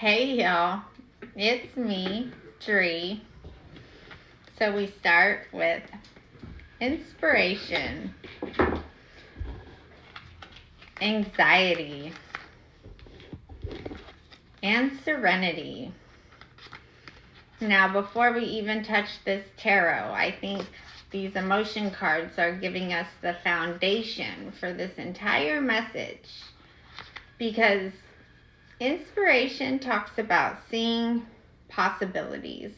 Hey y'all, it's me, Dree. So we start with inspiration, anxiety, and serenity. Now, before we even touch this tarot, I think these emotion cards are giving us the foundation for this entire message, because inspiration talks about seeing possibilities,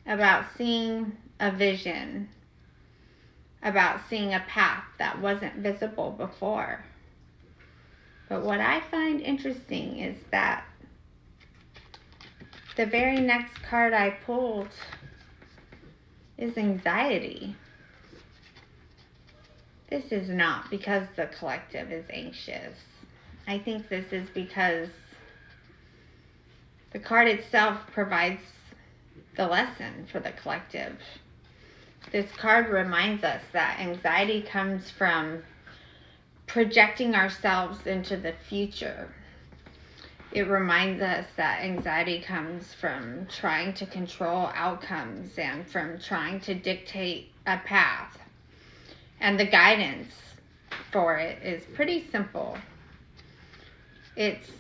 about seeing a vision, about seeing a path that wasn't visible before. But what I find interesting is that the very next card I pulled is anxiety. This is not because the collective is anxious. I think this is because the card itself provides the lesson for the collective. This card reminds us that anxiety comes from projecting ourselves into the future. It reminds us that anxiety comes from trying to control outcomes and from trying to dictate a path. And the guidance for it is pretty simple. It's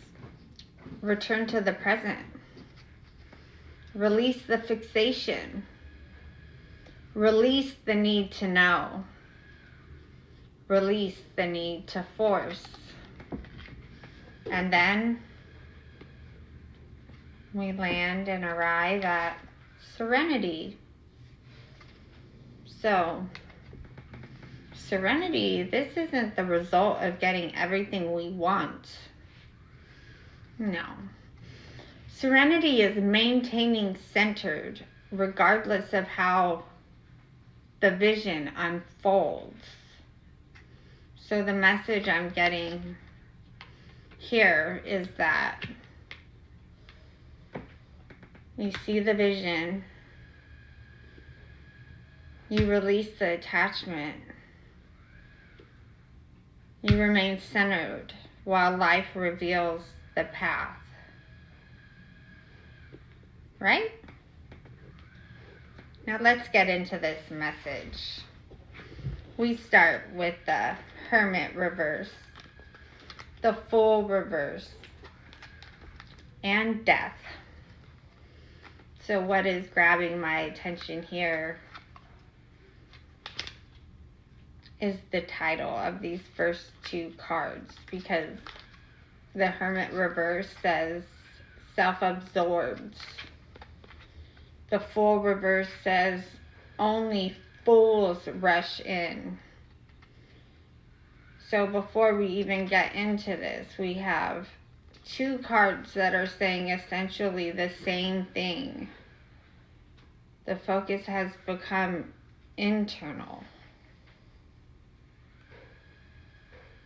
return to the present. Release the fixation. Release the need to know. Release the need to force. And then we land and arrive at serenity. So, serenity, this isn't the result of getting everything we want. No. Serenity is maintaining centered regardless of how the vision unfolds. So the message I'm getting here is that you see the vision, you release the attachment, you remain centered while life reveals the path. Right? Now let's get into this message. We start with the Hermit reverse, the Fool reverse, and Death. So what is grabbing my attention here is the title of these first two cards, because the Hermit reverse says self-absorbed. The Fool reverse says only fools rush in. So before we even get into this, we have two cards that are saying essentially the same thing. The focus has become internal.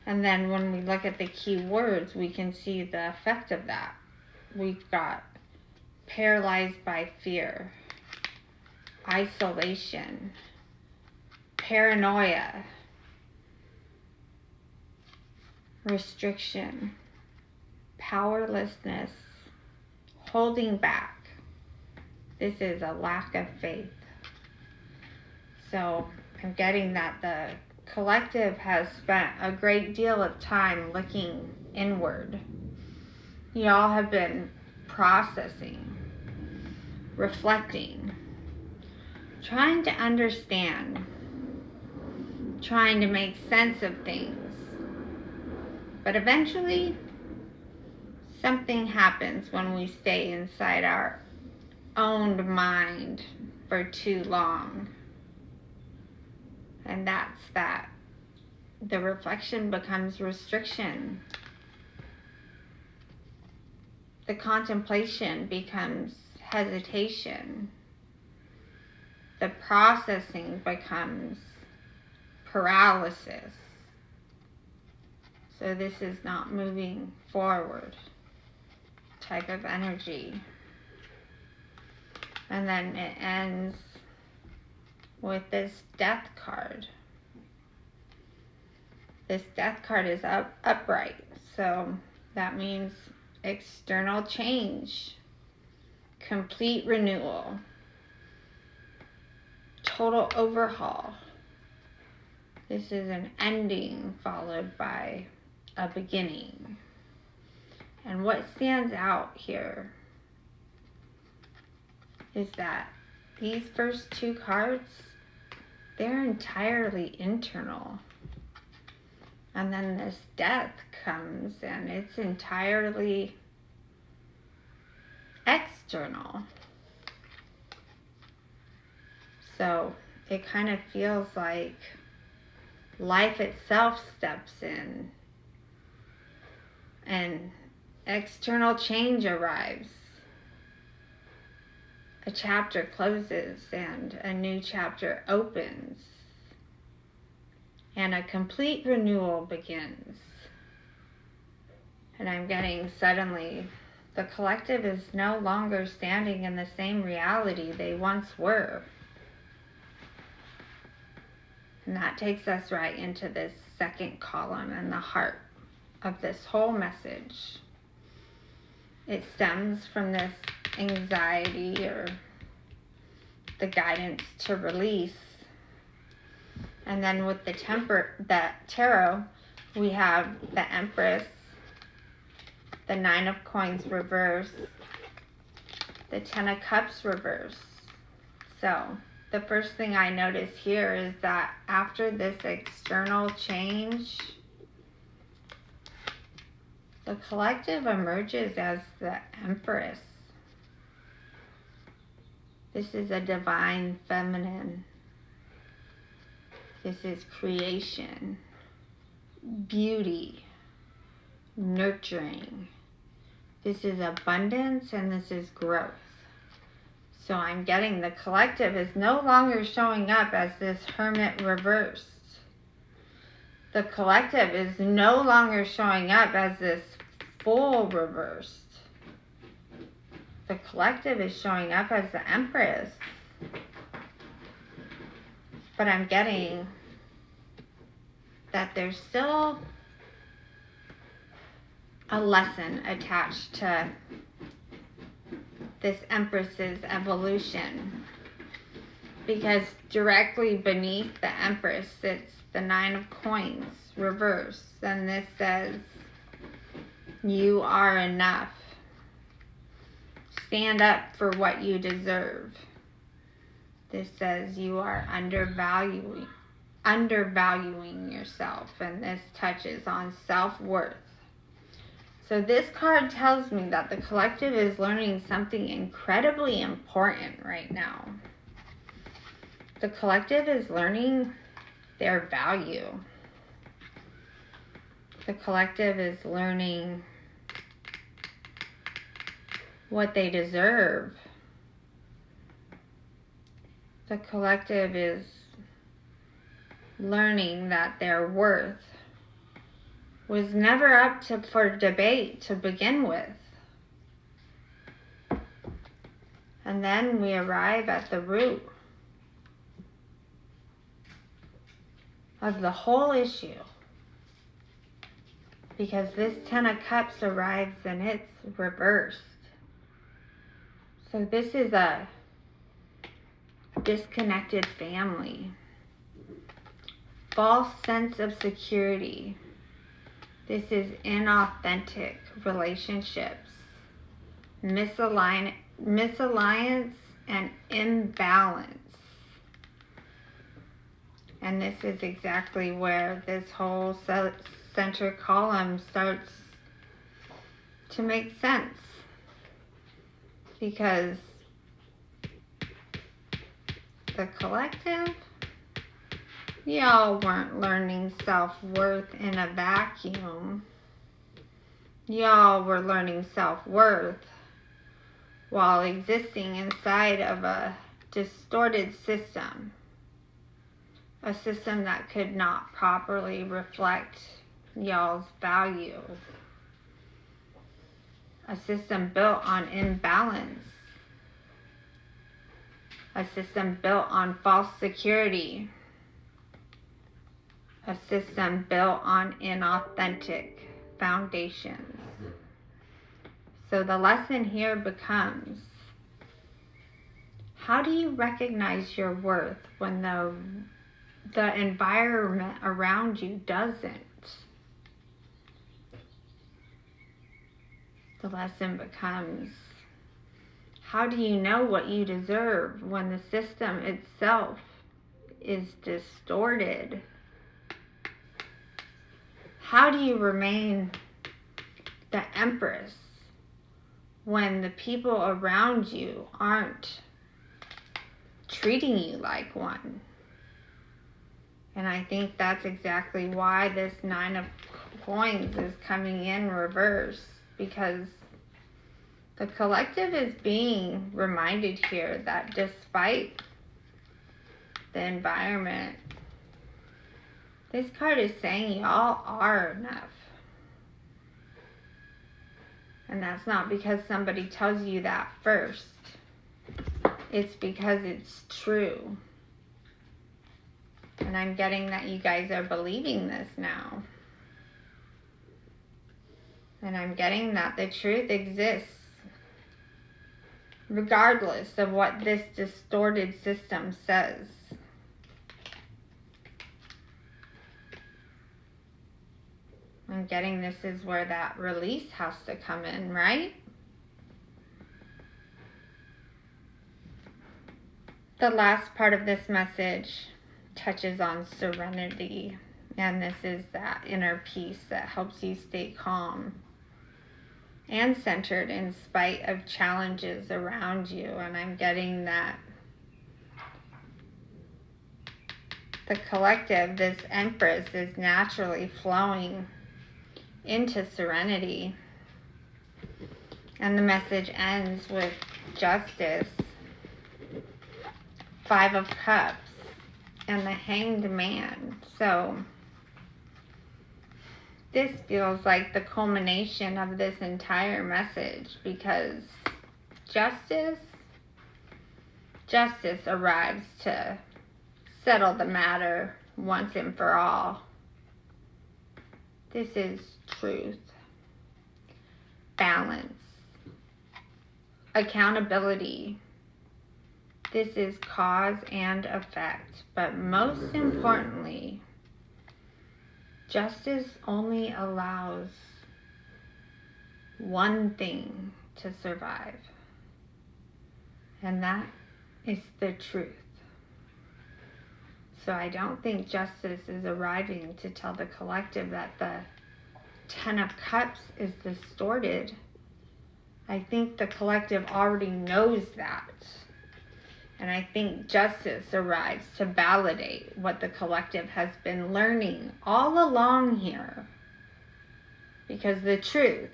And then when we look at the key words, we can see the effect of that. We've got paralyzed by fear, isolation, paranoia, restriction, powerlessness, holding back. This is a lack of faith. So I'm getting that the collective has spent a great deal of time looking inward. Y'all have been processing, reflecting, trying to understand, trying to make sense of things. But eventually, something happens when we stay inside our own mind for too long. And that's that. The reflection becomes restriction. The contemplation becomes hesitation. The processing becomes paralysis. So this is not moving forward type of energy. And then it ends with this Death card. This Death card is upright. So that means external change, complete renewal, total overhaul. This is an ending followed by a beginning. And what stands out here is that these first two cards, they're entirely internal. And then this death comes and it's entirely external. So it kind of feels like life itself steps in and external change arrives. A chapter closes and a new chapter opens. And a complete renewal begins. And I'm getting suddenly, the collective is no longer standing in the same reality they once were. And that takes us right into this second column and the heart of this whole message. It stems from this anxiety or the guidance to release. And then with the tarot, we have the Empress, the Nine of Coins reverse, the Ten of Cups reverse. So the first thing I notice here is that after this external change, the collective emerges as the Empress. This is a divine feminine. This is creation, beauty, nurturing. This is abundance and this is growth. So I'm getting the collective is no longer showing up as this hermit reversed. The collective is no longer showing up as this fool reversed. The collective is showing up as the Empress. But I'm getting that there's still a lesson attached to this Empress's evolution. Because directly beneath the Empress sits the Nine of Coins reversed. And this says, you are enough. Stand up for what you deserve. This says you are undervaluing yourself, and this touches on self-worth. So this card tells me that the collective is learning something incredibly important right now. The collective is learning their value. The collective is learning what they deserve. The collective is learning that their worth was never up for debate to begin with. And then we arrive at the root of the whole issue. Because this Ten of Cups arrives and it's reversed. So this is a disconnected family, false sense of security. This is inauthentic relationships, misalliance and imbalance. And this is exactly where this whole center column starts to make sense. Because the collective, y'all weren't learning self-worth in a vacuum. Y'all were learning self-worth while existing inside of a distorted system. A system that could not properly reflect y'all's value. A system built on imbalance. A system built on false security. A system built on inauthentic foundations. So the lesson here becomes, how do you recognize your worth when the environment around you doesn't? The lesson becomes, how do you know what you deserve when the system itself is distorted? How do you remain the empress when the people around you aren't treating you like one? And I think that's exactly why this 9 of Coins is coming in reverse, because the collective is being reminded here that despite the environment, this card is saying y'all are enough. And that's not because somebody tells you that first. It's because it's true. And I'm getting that you guys are believing this now. And I'm getting that the truth exists regardless of what this distorted system says. I'm getting this is where that release has to come in, right? The last part of this message touches on serenity, and this is that inner peace that helps you stay calm and centered in spite of challenges around you. And I'm getting that the collective, this Empress, is naturally flowing into serenity. And the message ends with Justice, 5 of Cups, and the Hanged Man. So this feels like the culmination of this entire message, because justice arrives to settle the matter once and for all. This is truth, balance, accountability. This is cause and effect, but most importantly, justice only allows one thing to survive, and that is the truth. So I don't think justice is arriving to tell the collective that the 10 of Cups is distorted. I think the collective already knows that. And I think justice arrives to validate what the collective has been learning all along here. Because the truth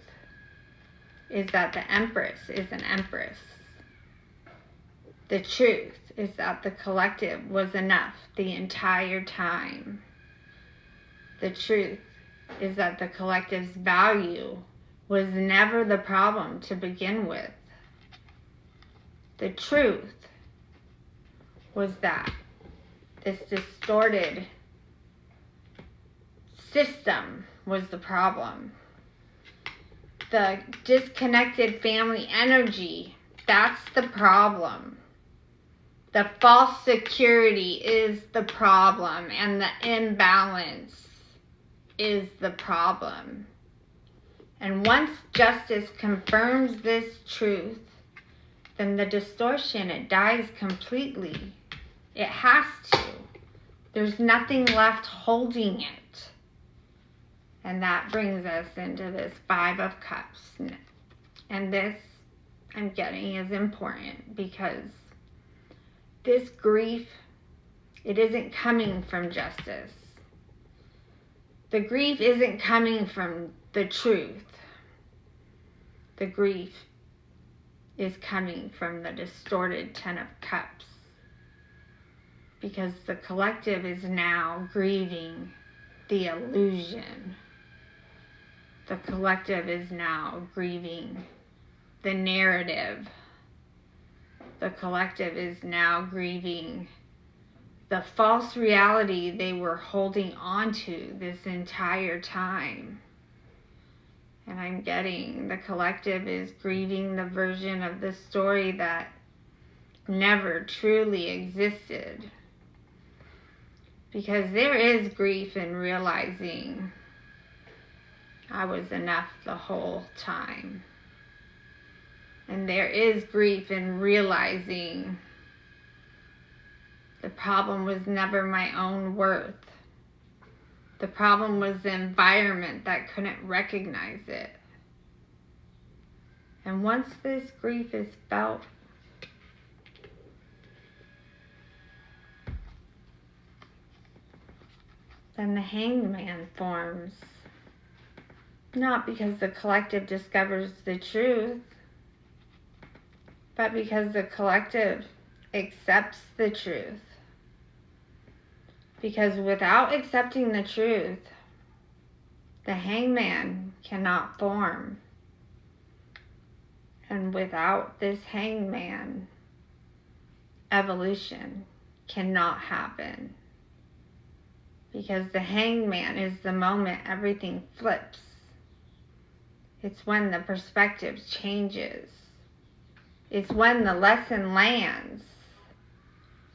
is that the Empress is an Empress. The truth is that the collective was enough the entire time. The truth is that the collective's value was never the problem to begin with. The truth was that this distorted system was the problem. The disconnected family energy, that's the problem. The false security is the problem, and the imbalance is the problem. And once justice confirms this truth, then the distortion, it dies completely. It has to. There's nothing left holding it. And that brings us into this 5 of Cups. And this, I'm getting, is important, because this grief, it isn't coming from justice. The grief isn't coming from the truth. The grief is coming from the distorted 10 of Cups. Because the collective is now grieving the illusion. The collective is now grieving the narrative. The collective is now grieving the false reality they were holding on to this entire time. And I'm getting the collective is grieving the version of the story that never truly existed. Because there is grief in realizing I was enough the whole time. And there is grief in realizing the problem was never my own worth. The problem was the environment that couldn't recognize it. And once this grief is felt, then the hanged man forms. Not because the collective discovers the truth, but because the collective accepts the truth. Because without accepting the truth, the hangman cannot form. And without this hangman, evolution cannot happen. Because the hangman is the moment everything flips. It's when the perspective changes. It's when the lesson lands.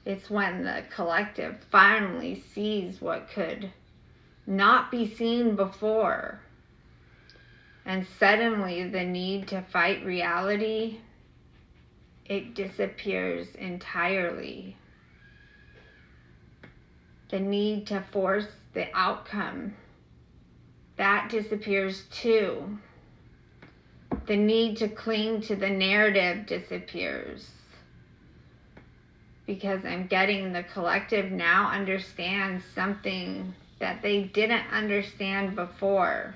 It's when the collective finally sees what could not be seen before. And suddenly the need to fight reality, it disappears entirely. The need to force the outcome, that disappears too. The need to cling to the narrative disappears. Because I'm getting the collective now understands something that they didn't understand before.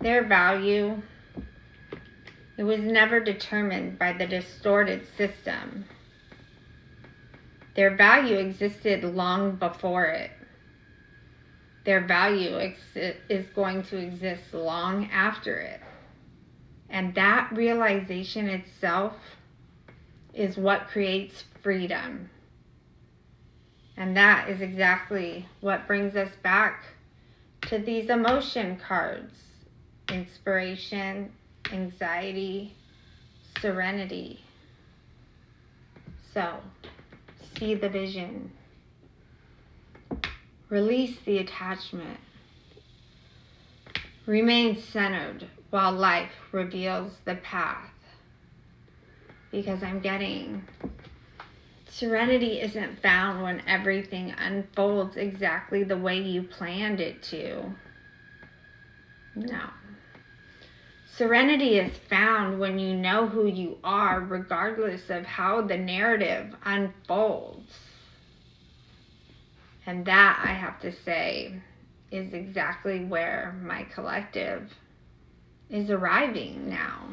Their value, it was never determined by the distorted system. Their value existed long before it. Their value is going to exist long after it. And that realization itself is what creates freedom. And that is exactly what brings us back to these emotion cards. Inspiration, anxiety, serenity. So, see the vision. Release the attachment. Remain centered while life reveals the path. Because I'm getting serenity isn't found when everything unfolds exactly the way you planned it to. No. Serenity is found when you know who you are, regardless of how the narrative unfolds. And that, I have to say, is exactly where my collective is arriving now.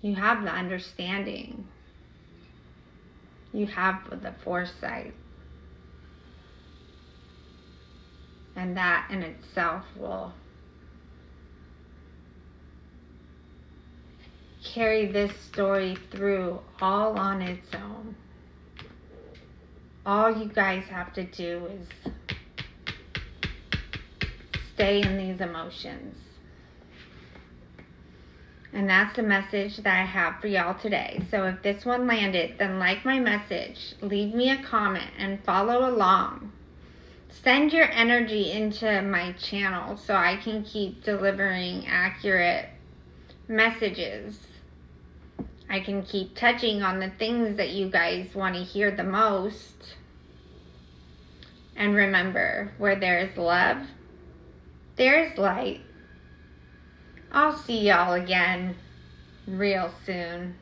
You have the understanding. You have the foresight. And that in itself will carry this story through all on its own. All you guys have to do is stay in these emotions. And that's the message that I have for y'all today. So if this one landed, then like my message, leave me a comment, and follow along. Send your energy into my channel so I can keep delivering accurate messages. I can keep touching on the things that you guys want to hear the most. And remember, where there is love, there is light. I'll see y'all again real soon.